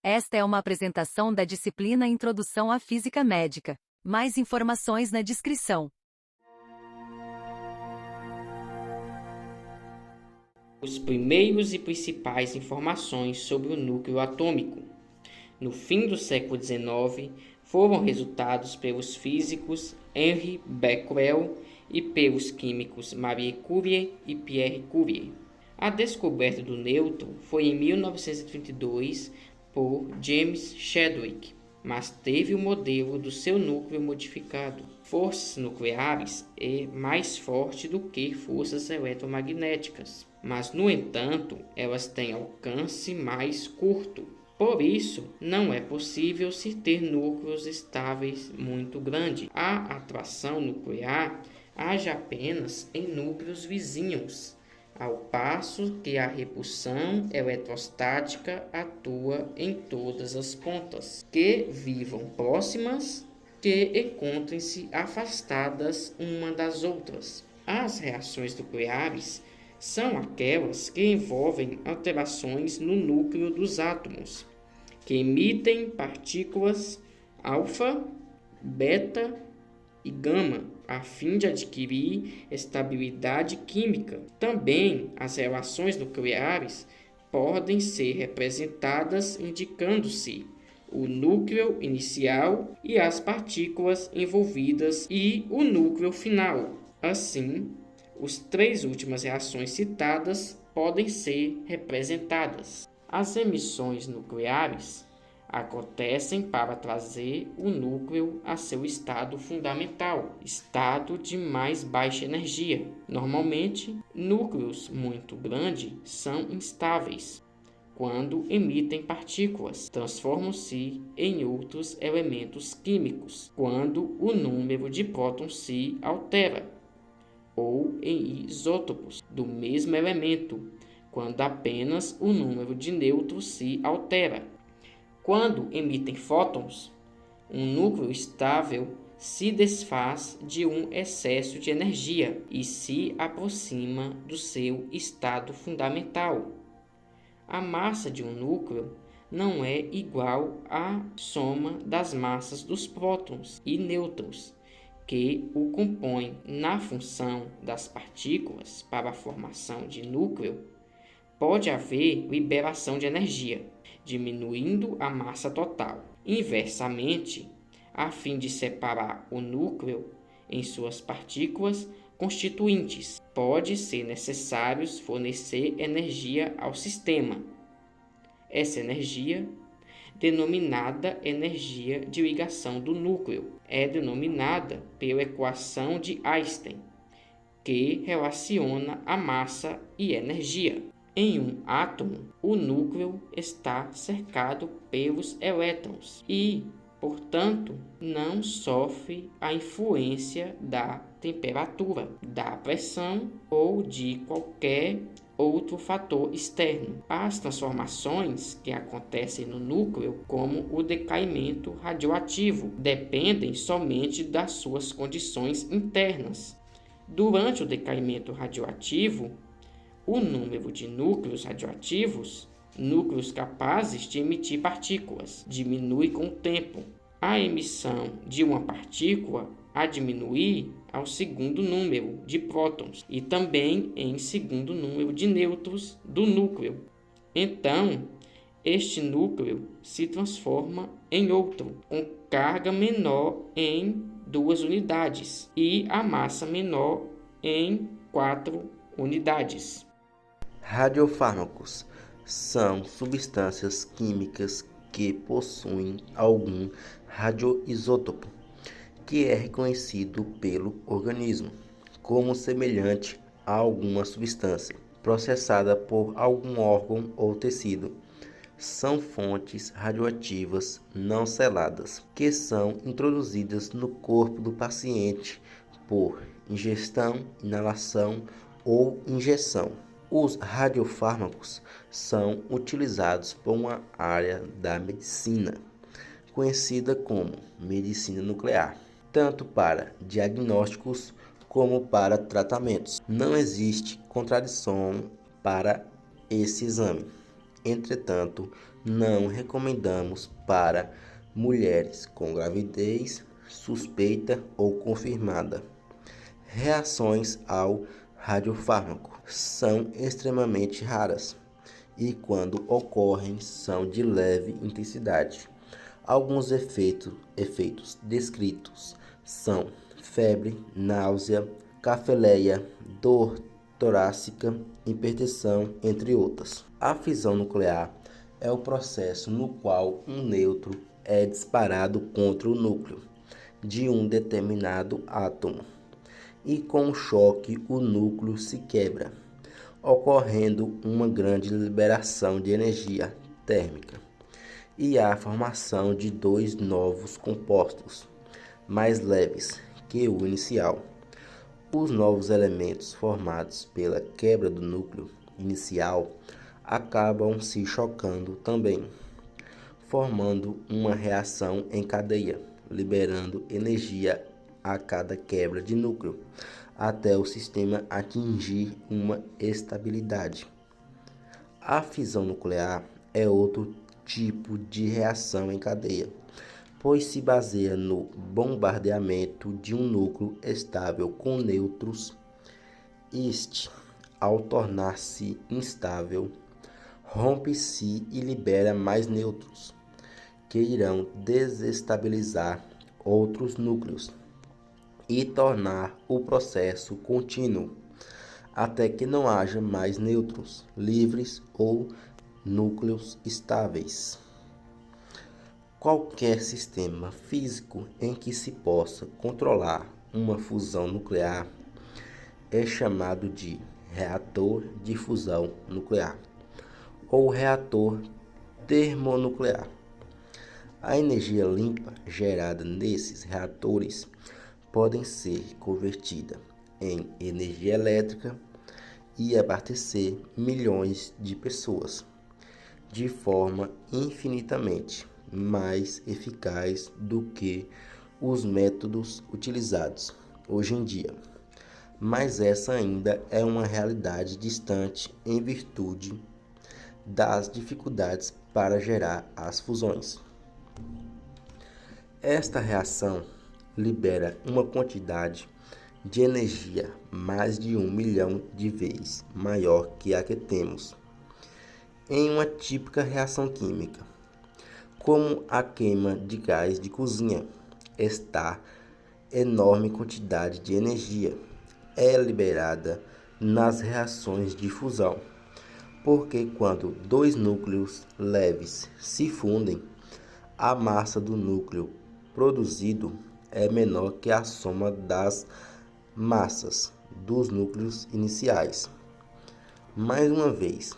Esta é uma apresentação da disciplina Introdução à Física Médica. Mais informações na descrição. Os primeiros e principais informações sobre o núcleo atômico. No fim do século XIX, foram resultados pelos físicos Henri Becquerel e pelos químicos Marie Curie e Pierre Curie. A descoberta do nêutron foi em 1932 por James Chadwick, mas teve o modelo do seu núcleo modificado. Forças nucleares é mais forte do que forças eletromagnéticas, mas, no entanto, elas têm alcance mais curto. Por isso, não é possível se ter núcleos estáveis muito grandes. A atração nuclear age apenas em núcleos vizinhos, ao passo que a repulsão eletrostática atua em todas as pontas, que vivam próximas, que encontrem-se afastadas uma das outras. As reações nucleares são aquelas que envolvem alterações no núcleo dos átomos, que emitem partículas alfa, beta e gama, a fim de adquirir estabilidade química. Também as reações nucleares podem ser representadas indicando-se o núcleo inicial e as partículas envolvidas e o núcleo final. Assim, as três últimas reações citadas podem ser representadas. As emissões nucleares acontecem para trazer o núcleo a seu estado fundamental, estado de mais baixa energia. Normalmente, núcleos muito grandes são instáveis. Quando emitem partículas, transformam-se em outros elementos químicos, quando o número de prótons se altera, ou em isótopos do mesmo elemento, quando apenas o número de nêutrons se altera. Quando emitem fótons, um núcleo estável se desfaz de um excesso de energia e se aproxima do seu estado fundamental. A massa de um núcleo não é igual à soma das massas dos prótons e nêutrons que o compõem. Na função das partículas para a formação de núcleo, pode haver liberação de energia, diminuindo a massa total. Inversamente, a fim de separar o núcleo em suas partículas constituintes, pode ser necessário fornecer energia ao sistema. Essa energia, denominada energia de ligação do núcleo, é denominada pela equação de Einstein, que relaciona a massa e energia. Em um átomo, o núcleo está cercado pelos elétrons e, portanto, não sofre a influência da temperatura, da pressão ou de qualquer outro fator externo. As transformações que acontecem no núcleo, como o decaimento radioativo, dependem somente das suas condições internas. Durante o decaimento radioativo, o número de núcleos radioativos, núcleos capazes de emitir partículas, diminui com o tempo. A emissão de uma partícula a diminuir ao segundo número de prótons e também em segundo número de nêutrons do núcleo. Então, este núcleo se transforma em outro, com carga menor em 2 unidades e a massa menor em 4 unidades. Radiofármacos são substâncias químicas que possuem algum radioisótopo que é reconhecido pelo organismo como semelhante a alguma substância processada por algum órgão ou tecido. São fontes radioativas não seladas que são introduzidas no corpo do paciente por ingestão, inalação ou injeção. Os radiofármacos são utilizados por uma área da medicina, conhecida como medicina nuclear, tanto para diagnósticos como para tratamentos. Não existe contradição para esse exame. Entretanto, não recomendamos para mulheres com gravidez suspeita ou confirmada. Reações ao radiofármaco são extremamente raras e, quando ocorrem, são de leve intensidade. Alguns efeitos descritos são febre, náusea, cefaleia, dor torácica, hipertensão, entre outras. A fissão nuclear é o processo no qual um nêutron é disparado contra o núcleo de um determinado átomo e, com o choque, o núcleo se quebra, ocorrendo uma grande liberação de energia térmica e a formação de dois novos compostos mais leves que o inicial. Os novos elementos formados pela quebra do núcleo inicial acabam se chocando também, formando uma reação em cadeia, liberando energia a cada quebra de núcleo, até o sistema atingir uma estabilidade. A fissão nuclear é outro tipo de reação em cadeia, pois se baseia no bombardeamento de um núcleo estável com nêutrons. Este, ao tornar-se instável, rompe-se e libera mais nêutrons, que irão desestabilizar outros núcleos e tornar o processo contínuo, até que não haja mais nêutrons livres ou núcleos estáveis. Qualquer sistema físico em que se possa controlar uma fusão nuclear é chamado de reator de fusão nuclear ou reator termonuclear. A energia limpa gerada nesses reatores pode ser convertida em energia elétrica e abastecer milhões de pessoas de forma infinitamente mais eficaz do que os métodos utilizados hoje em dia. Mas essa ainda é uma realidade distante em virtude das dificuldades para gerar as fusões. Esta reação libera uma quantidade de energia mais de 1 milhão de vezes maior que a que temos em uma típica reação química, como a queima de gás de cozinha. Esta enorme quantidade de energia é liberada nas reações de fusão, porque quando dois núcleos leves se fundem, a massa do núcleo produzido é menor que a soma das massas dos núcleos iniciais. Mais uma vez,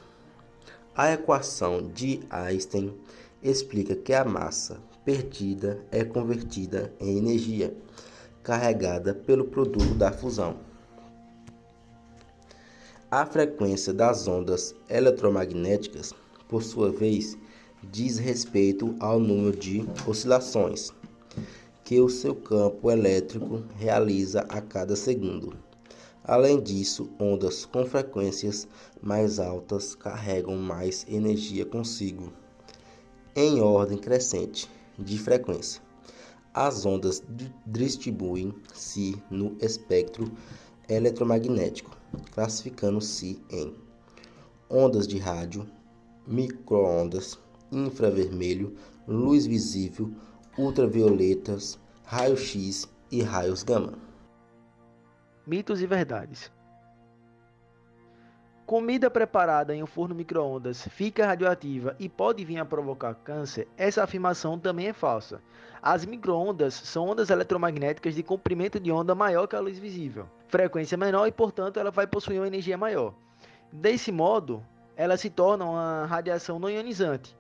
a equação de Einstein explica que a massa perdida é convertida em energia carregada pelo produto da fusão. A frequência das ondas eletromagnéticas, por sua vez, diz respeito ao número de oscilações que o seu campo elétrico realiza a cada segundo. Além disso, ondas com frequências mais altas carregam mais energia consigo, em ordem crescente de frequência. As ondas distribuem-se no espectro eletromagnético, classificando-se em ondas de rádio, microondas, infravermelho, luz visível, ultravioletas, raio-x e raios gama. Mitos e verdades. Comida preparada em um forno micro-ondas fica radioativa e pode vir a provocar câncer? Essa afirmação também é falsa. As micro-ondas são ondas eletromagnéticas de comprimento de onda maior que a luz visível, frequência menor e, portanto, ela vai possuir uma energia maior. Desse modo, ela se torna uma radiação não ionizante,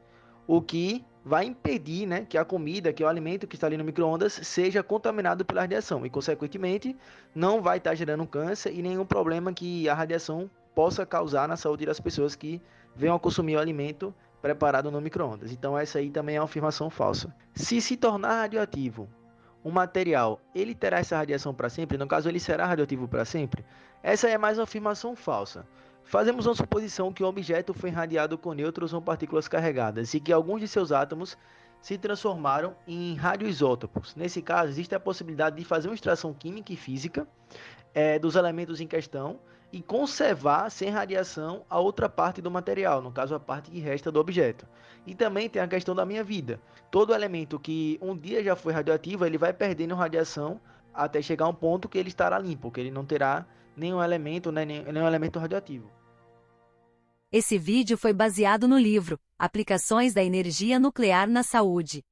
o que vai impedir, que a comida, que o alimento que está ali no micro-ondas seja contaminado pela radiação e, consequentemente, não vai estar gerando câncer e nenhum problema que a radiação possa causar na saúde das pessoas que venham a consumir o alimento preparado no micro-ondas. Então essa aí também é uma afirmação falsa. Se tornar radioativo um material, ele terá essa radiação para sempre? No caso, ele será radioativo para sempre? Essa é mais uma afirmação falsa. Fazemos uma suposição que o objeto foi irradiado com nêutrons ou partículas carregadas e que alguns de seus átomos se transformaram em radioisótopos. Nesse caso, existe a possibilidade de fazer uma extração química e física dos elementos em questão e conservar sem radiação a outra parte do material, no caso a parte que resta do objeto. E também tem a questão da minha vida. Todo elemento que um dia já foi radioativo, ele vai perdendo radiação até chegar a um ponto que ele estará limpo, que ele não terá nenhum elemento, né, nenhum elemento radioativo. Esse vídeo foi baseado no livro Aplicações da Energia Nuclear na Saúde,